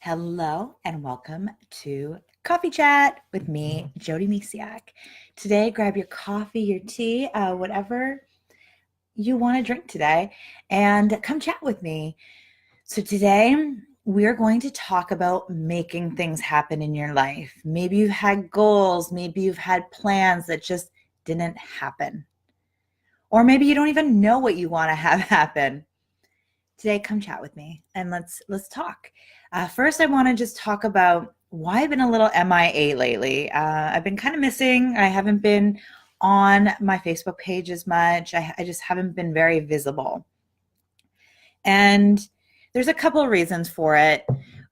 Hello and welcome to Coffee Chat with me, Jody Misiak. Today, grab your coffee, your tea, whatever you want to drink today, and come chat with me. So, today we're going to talk about making things happen in your life. Maybe you've had goals, maybe you've had plans that just didn't happen, or maybe you don't even know what you want to have happen. Today, come chat with me and let's talk. First, I want to just talk about why I've been a little MIA lately. I've been kind of missing. I haven't been on my Facebook page as much. I just haven't been very visible. And there's a couple of reasons for it.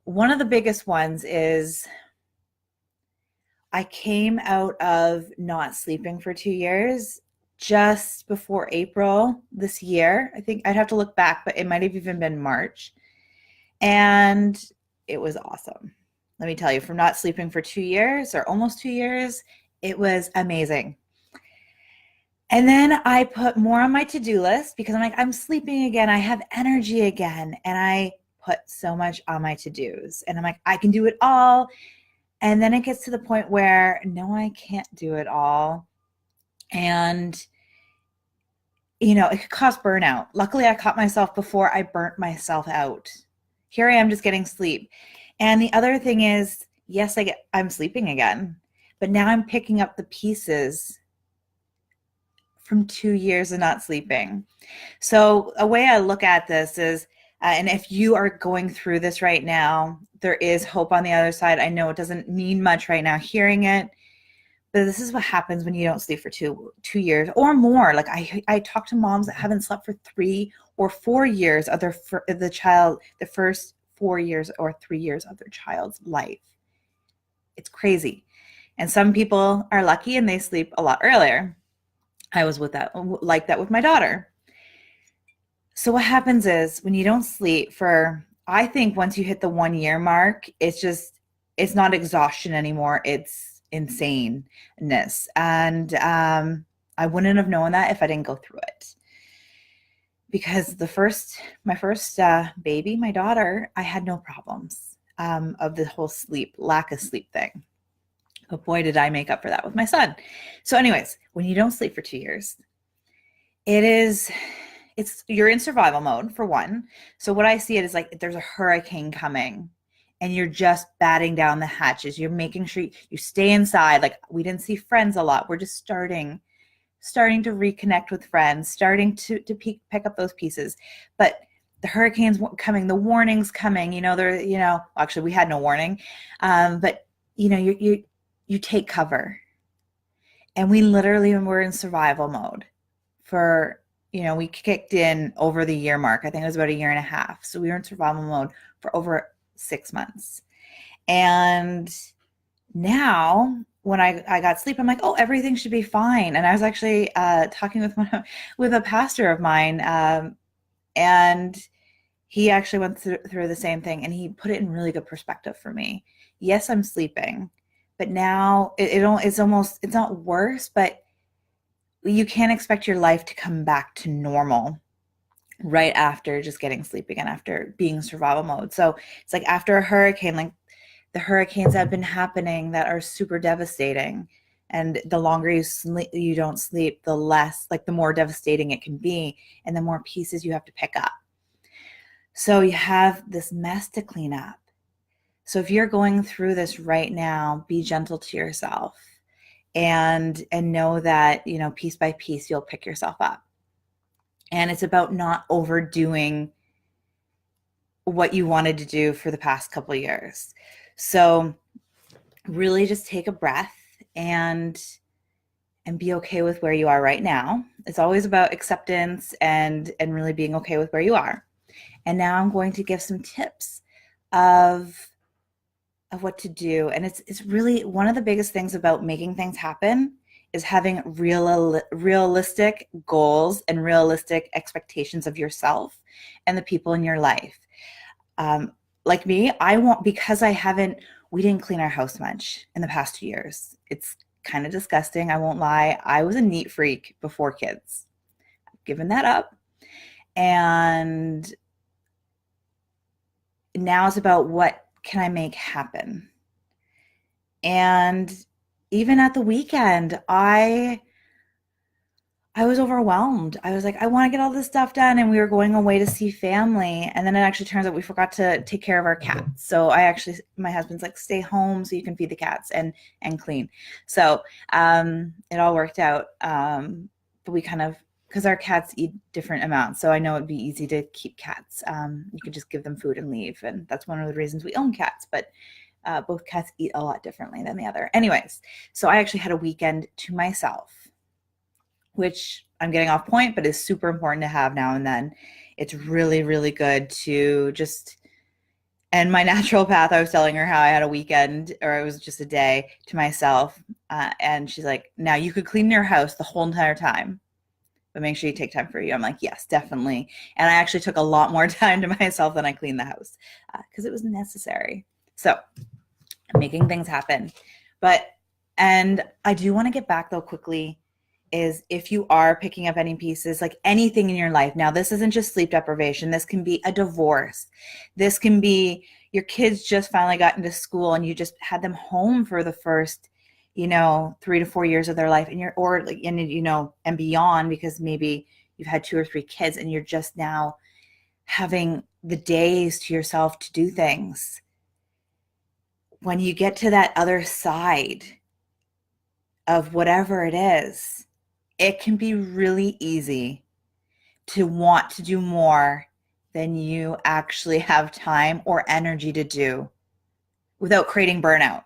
One of the biggest ones is I came out of not sleeping for 2 years just before April this year. I think I'd have to look back, but it might have even been March. And it was awesome. Let me tell you, from not sleeping for 2 years or almost 2 years, it was amazing. And then I put more on my to-do list because I'm like, I'm sleeping again. I have energy again. And I put so much on my to-dos. And I'm like, I can do it all. And then it gets to the point where, no, I can't do it all. And, it could cause burnout. Luckily, I caught myself before I burnt myself out. Here I am just getting sleep. And the other thing is, yes, I'm sleeping again, but now I'm picking up the pieces from 2 years of not sleeping. So a way I look at this is, and if you are going through this right now, there is hope on the other side. I know it doesn't mean much right now hearing it, but this is what happens when you don't sleep for two years or more. Like I talk to moms that haven't slept for 3 or 4 years of the first 4 years or 3 years of their child's life. It's crazy. And some people are lucky and they sleep a lot earlier. I was like that with my daughter. So what happens is when you don't sleep I think once you hit the 1 year mark, it's not exhaustion anymore. It's insaneness. And I wouldn't have known that if I didn't go through it. Because my first baby, my daughter, I had no problems of the whole lack of sleep thing. But boy, did I make up for that with my son. So anyways, when you don't sleep for 2 years, you're in survival mode for one. So what I see it is like there's a hurricane coming and you're just batting down the hatches. You're making sure you stay inside. Like we didn't see friends a lot. We're just starting to reconnect with friends, starting to pick up those pieces. But the hurricane's coming, the warning's coming, actually we had no warning. But you take cover. And we literally were in survival mode we kicked in over the year mark. I think it was about 1.5 years. So we were in survival mode for over 6 months. And now when I got sleep, I'm like, oh, everything should be fine. And I was actually talking with a pastor of mine, and he actually went through the same thing, and he put it in really good perspective for me. Yes, I'm sleeping, but now it's not worse, but you can't expect your life to come back to normal right after just getting sleep again, after being in survival mode. So it's like after a hurricane, like the hurricanes that have been happening that are super devastating. And the longer you don't sleep, the less, like the more devastating it can be, and the more pieces you have to pick up. So you have this mess to clean up. So if you're going through this right now, be gentle to yourself and know that, piece by piece, you'll pick yourself up. And it's about not overdoing what you wanted to do for the past couple of years. So really just take a breath and be okay with where you are right now. It's always about acceptance and really being okay with where you are. And now I'm going to give some tips of what to do. And it's really one of the biggest things about making things happen is having realistic goals and realistic expectations of yourself and the people in your life. Like me, we didn't clean our house much in the past 2 years. It's kind of disgusting. I won't lie. I was a neat freak before kids. I've given that up. And now it's about what can I make happen? And even at the weekend, I was overwhelmed. I was like, I want to get all this stuff done. And we were going away to see family. And then it actually turns out we forgot to take care of our cats. So my husband's like, stay home so you can feed the cats and clean. So it all worked out. But we kind of, because our cats eat different amounts. So I know it'd be easy to keep cats. You could just give them food and leave. And that's one of the reasons we own cats. But both cats eat a lot differently than the other. Anyways, so I actually had a weekend to myself, which I'm getting off point, but is super important to have now and then. It's really, really good to just end my natural path. I was telling her how I had a weekend, or it was just a day to myself. And she's like, now you could clean your house the whole entire time, but make sure you take time for you. I'm like, yes, definitely. And I actually took a lot more time to myself than I cleaned the house because it was necessary. So making things happen. And I do want to get back though quickly is if you are picking up any pieces, like anything in your life. Now, this isn't just sleep deprivation. This can be a divorce. This can be your kids just finally got into school and you just had them home for the first, 3 to 4 years of their life, and beyond, because maybe you've had 2 or 3 kids and you're just now having the days to yourself to do things. When you get to that other side of whatever it is, it can be really easy to want to do more than you actually have time or energy to do without creating burnout.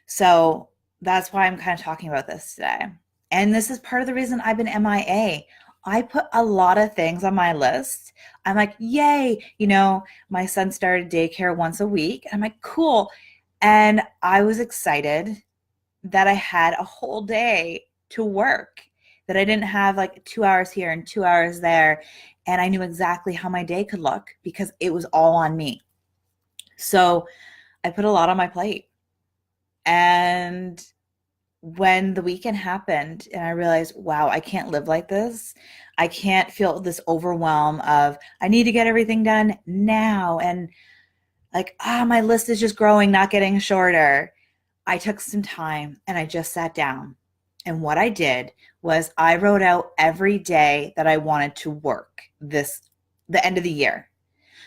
So that's why I'm kind of talking about this today. And this is part of the reason I've been MIA. I put a lot of things on my list. I'm like, yay, my son started daycare once a week. I'm like, cool. And I was excited that I had a whole day to work, that I didn't have like 2 hours here and 2 hours there. And I knew exactly how my day could look because it was all on me. So I put a lot on my plate. And when the weekend happened and I realized, wow, I can't live like this. I can't feel this overwhelm of, I need to get everything done now. And like, my list is just growing, not getting shorter. I took some time and I just sat down. And what I did was I wrote out every day that I wanted to work the end of the year.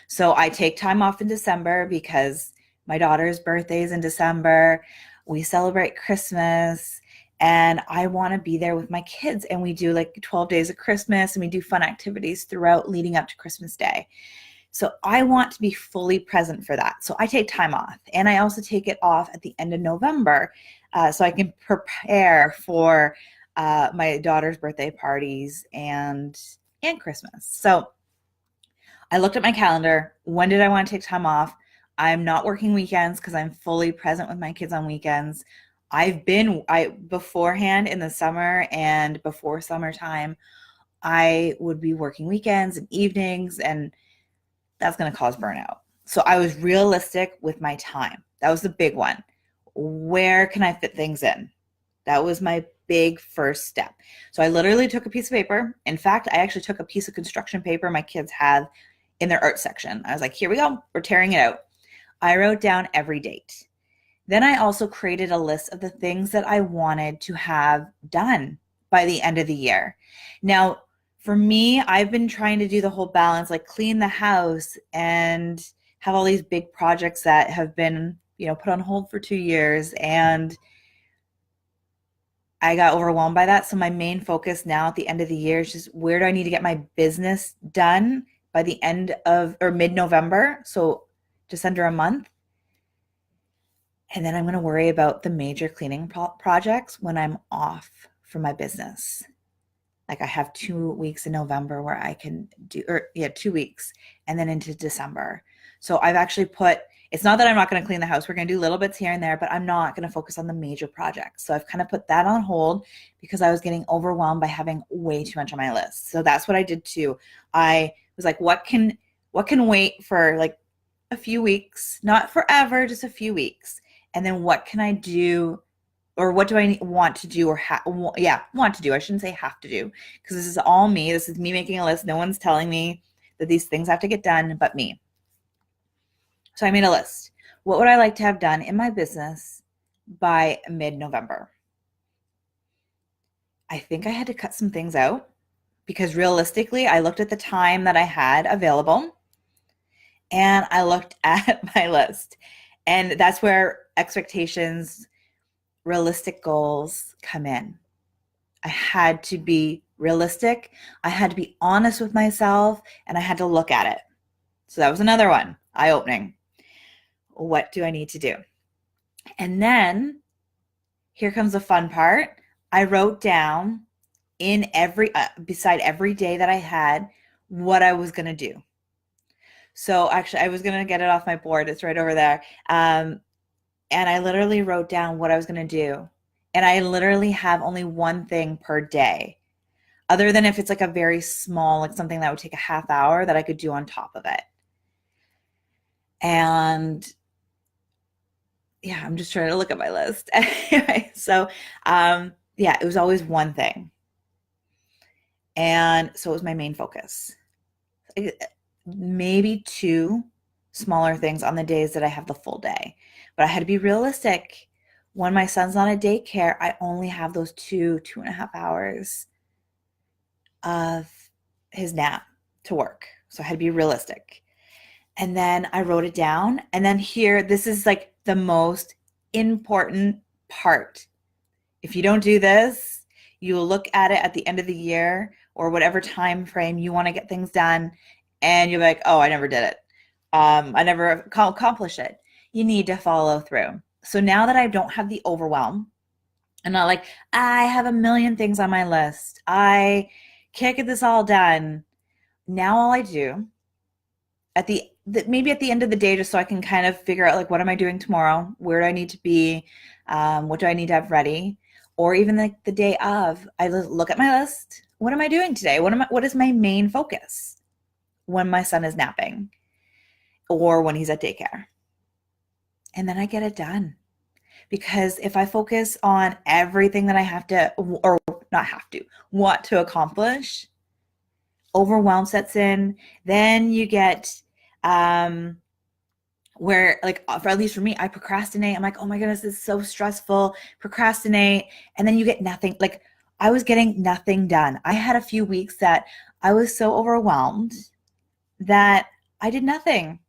So I take time off in December because my daughter's birthday is in December. We celebrate Christmas and I want to be there with my kids. And we do like 12 days of Christmas and we do fun activities throughout leading up to Christmas Day. So I want to be fully present for that. So I take time off and I also take it off at the end of November so I can prepare for my daughter's birthday parties and Christmas. So I looked at my calendar. When did I want to take time off? I'm not working weekends because I'm fully present with my kids on weekends. Beforehand in the summer and before summertime, I would be working weekends and evenings, and that's going to cause burnout. So I was realistic with my time. That was the big one. Where can I fit things in? That was my big first step. So I literally took a piece of paper. In fact, I actually took a piece of construction paper my kids had in their art section. I was like, here we go. We're tearing it out. I wrote down every date. Then I also created a list of the things that I wanted to have done by the end of the year. Now, for me, I've been trying to do the whole balance, like clean the house and have all these big projects that have been, put on hold for 2 years. And I got overwhelmed by that. So my main focus now at the end of the year is just where do I need to get my business done by the end of or mid-November. So just under a month. And then I'm going to worry about the major cleaning projects when I'm off from my business. Like I have 2 weeks in November where I can do, 2 weeks and then into December. So I've actually it's not that I'm not going to clean the house. We're going to do little bits here and there, but I'm not going to focus on the major projects. So I've kind of put that on hold because I was getting overwhelmed by having way too much on my list. So that's what I did too. I was like, what can wait for like a few weeks, not forever, just a few weeks. And then what can I do, or what do I want to do, or want to do. I shouldn't say have to do, because this is all me. This is me making a list. No one's telling me that these things have to get done but me. So I made a list. What would I like to have done in my business by mid-November? I think I had to cut some things out because realistically, I looked at the time that I had available and I looked at my list. And that's where expectations, realistic goals come in. I had to be realistic. I had to be honest with myself and I had to look at it. So that was another one, eye-opening. What do I need to do? And then here comes the fun part. I wrote down in beside every day that I had what I was going to do. So actually, I was going to get it off my board. It's right over there. And I literally wrote down what I was going to do. And I literally have only one thing per day, other than if it's like a very small, like something that would take a half hour that I could do on top of it. And yeah, I'm just trying to look at my list. Anyway, so yeah, it was always one thing. And so it was my main focus. Maybe two smaller things on the days that I have the full day. But I had to be realistic. When my son's not at daycare, I only have those 2.5 hours of his nap to work. So I had to be realistic. And then I wrote it down. And then here, this is like the most important part. If you don't do this, you will look at it at the end of the year or whatever time frame you want to get things done, and you'll be like, oh, I never did it. I never accomplished it. You need to follow through. So now that I don't have the overwhelm, I'm not like, I have a million things on my list. I can't get this all done. Now all I do maybe at the end of the day, just so I can kind of figure out like, what am I doing tomorrow? Where do I need to be? What do I need to have ready? Or even like the day of, I look at my list. What am I doing today? What is my main focus when my son is napping or when he's at daycare? And then I get it done. Because if I focus on everything that I have to, or not have to, want to accomplish, overwhelm sets in. Then you get where, like, for at least for me, I procrastinate. I'm like, oh my goodness, this is so stressful. Procrastinate. And then you get nothing. Like, I was getting nothing done. I had a few weeks that I was so overwhelmed that I did nothing.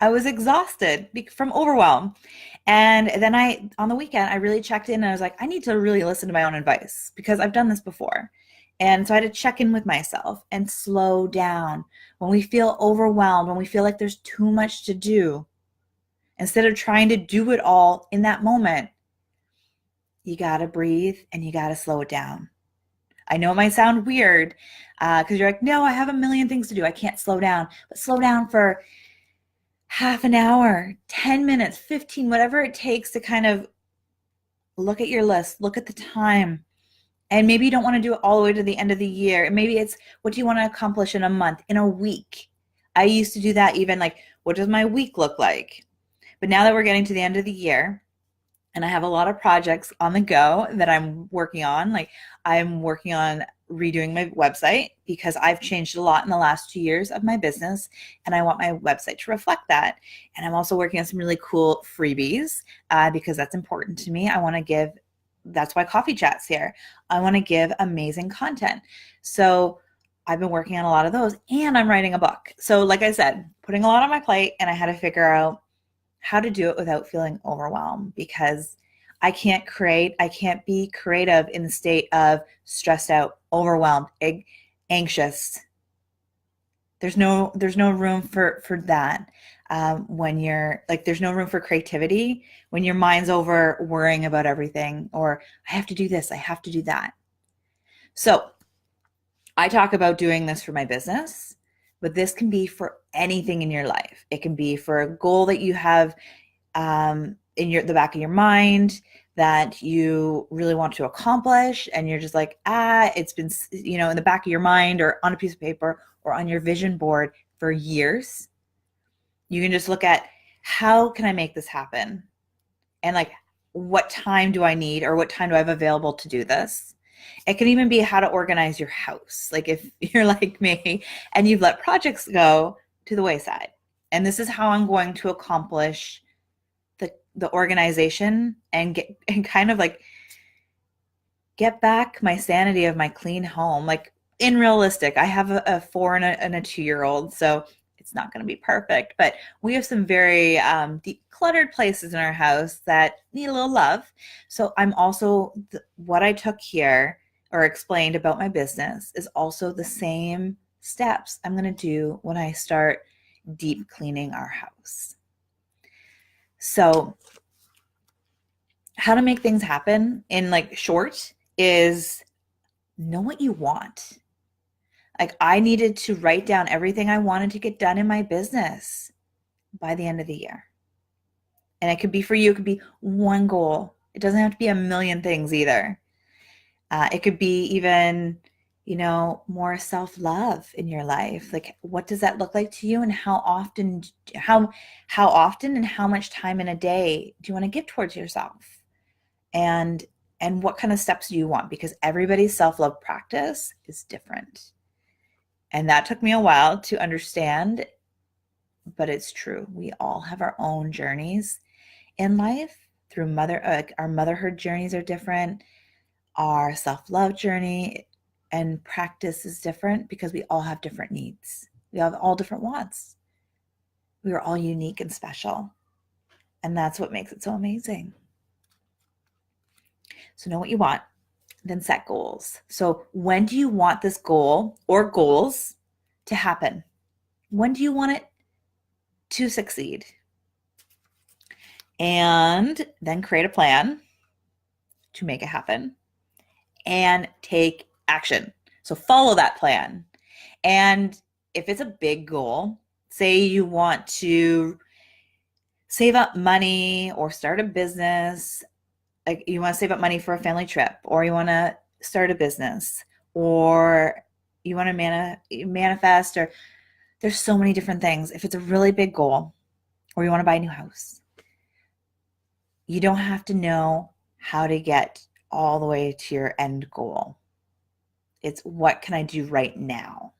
I was exhausted from overwhelm. And then on the weekend, I really checked in and I was like, I need to really listen to my own advice because I've done this before. And so I had to check in with myself and slow down. When we feel overwhelmed, when we feel like there's too much to do, instead of trying to do it all in that moment, you got to breathe and you got to slow it down. I know it might sound weird because you're like, no, I have a million things to do. I can't slow down. But slow down for half an hour, 10 minutes, 15, whatever it takes to kind of look at your list, look at the time. And maybe you don't want to do it all the way to the end of the year. And maybe it's, what do you want to accomplish in a month, in a week? I used to do that, even like, what does my week look like? But now that we're getting to the end of the year, and I have a lot of projects on the go that I'm working on, like I'm working on redoing my website because I've changed a lot in the last 2 years of my business, and I want my website to reflect that. And I'm also working on some really cool freebies because that's important to me. I want to give, that's why Coffee Chat's here. I want to give amazing content. So I've been working on a lot of those, and I'm writing a book. So like I said, putting a lot on my plate, and I had to figure out how to do it without feeling overwhelmed, because I can't be creative in the state of stressed out, overwhelmed, anxious. There's no room for that when you're like, there's no room for creativity when your mind's over worrying about everything, or I have to do this, I have to do that. So I talk about doing this for my business, but this can be for anything in your life. It can be for a goal that you have in the back of your mind that you really want to accomplish, and you're just like, it's been, in the back of your mind or on a piece of paper or on your vision board for years. You can just look at, how can I make this happen? And like, what time do I need, or what time do I have available to do this? It can even be how to organize your house. Like if you're like me and you've let projects go to the wayside, And this is how I'm going to accomplish the organization and kind of like get back my sanity of my clean home. Like in realistic, I have a 4 and a 2-year-old, so it's not going to be perfect, but we have some very decluttered places in our house that need a little love. So I'm also, what I took here or explained about my business is also the same steps I'm going to do when I start deep cleaning our house. So how to make things happen in like short is know what you want. Like I needed to write down everything I wanted to get done in my business by the end of the year. And it could be for you, it could be one goal. It doesn't have to be a million things either. It could be even, more self-love in your life. Like what does that look like to you, and how often and how much time in a day do you want to give towards yourself? And what kind of steps do you want? Because everybody's self-love practice is different. And that took me a while to understand, but it's true. We all have our own journeys in life through our motherhood journeys are different. Our self-love journey and practice is different because we all have different needs. We have all different wants. We are all unique and special. And that's what makes it so amazing. So know what you want, then set goals. So when do you want this goal or goals to happen? When do you want it to succeed? And then create a plan to make it happen and take action. So follow that plan. And if it's a big goal, say you want to save up money or start a business, like you want to save up money for a family trip, or you want to start a business, or you want to manifest, or there's so many different things. If it's a really big goal, or you want to buy a new house, you don't have to know how to get all the way to your end goal. It's what can I do right now?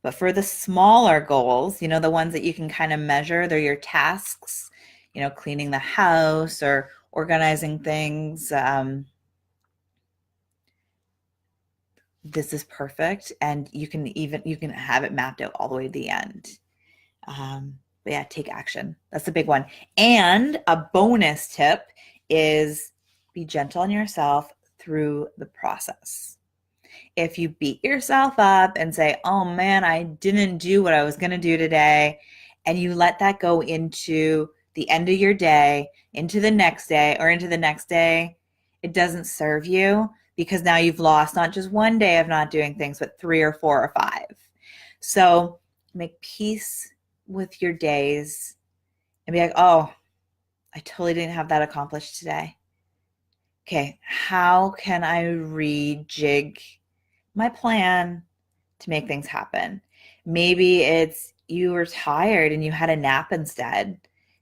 But for the smaller goals, the ones that you can kind of measure, they're your tasks, cleaning the house or organizing things. This is perfect. And you can have it mapped out all the way to the end. But yeah, take action. That's the big one. And a bonus tip is be gentle on yourself through the process. If you beat yourself up and say, oh man, I didn't do what I was going to do today, and you let that go into the end of your day, into the next day, it doesn't serve you, because now you've lost not just one day of not doing things, but 3 or 4 or 5. So make peace with your days and be like, oh, I totally didn't have that accomplished today. Okay, how can I rejig my plan to make things happen? Maybe it's you were tired and you had a nap instead.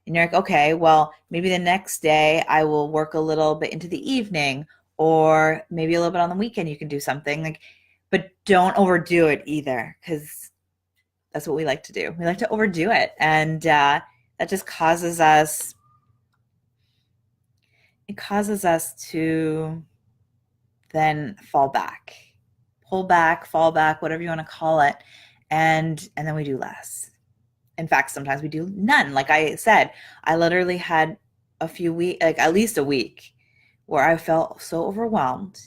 And you're like, okay, well, maybe the next day I will work a little bit into the evening, or maybe a little bit on the weekend you can do something. But don't overdo it either, because that's what we like to do. We like to overdo it. And that just causes us to then fall back, pull back, fall back, whatever you want to call it. And then we do less. In fact, sometimes we do none. Like I said, I literally had a few weeks, like at least a week, where I felt so overwhelmed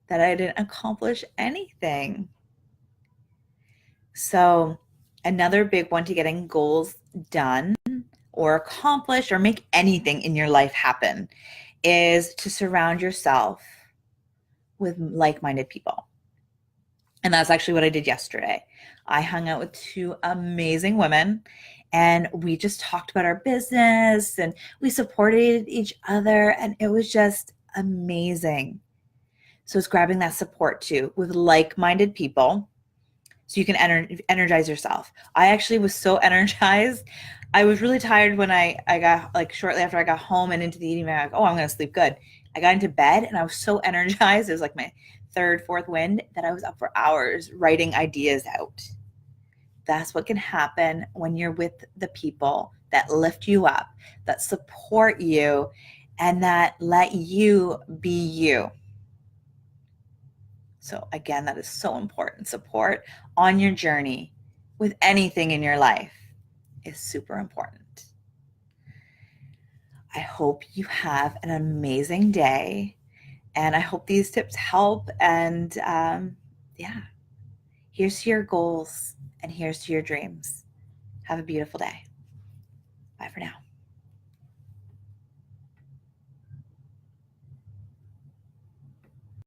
that I didn't accomplish anything. So another big one to getting goals done or accomplish or make anything in your life happen is to surround yourself with like-minded people. And that's actually what I did yesterday. I hung out with 2 amazing women, and we just talked about our business and we supported each other, and it was just amazing. So it's grabbing that support too with like-minded people so you can energize yourself. I actually was so energized. I was really tired when I got, like, shortly after I got home and into the evening, I'm like, oh, I'm going to sleep good. I got into bed and I was so energized. It was like my 3rd, 4th wind that I was up for hours writing ideas out. That's what can happen when you're with the people that lift you up, that support you, and that let you be you. So again, that is so important. Support on your journey with anything in your life is super important. I hope you have an amazing day, and I hope these tips help. And yeah, here's to your goals and here's to your dreams. Have a beautiful day. Bye for now.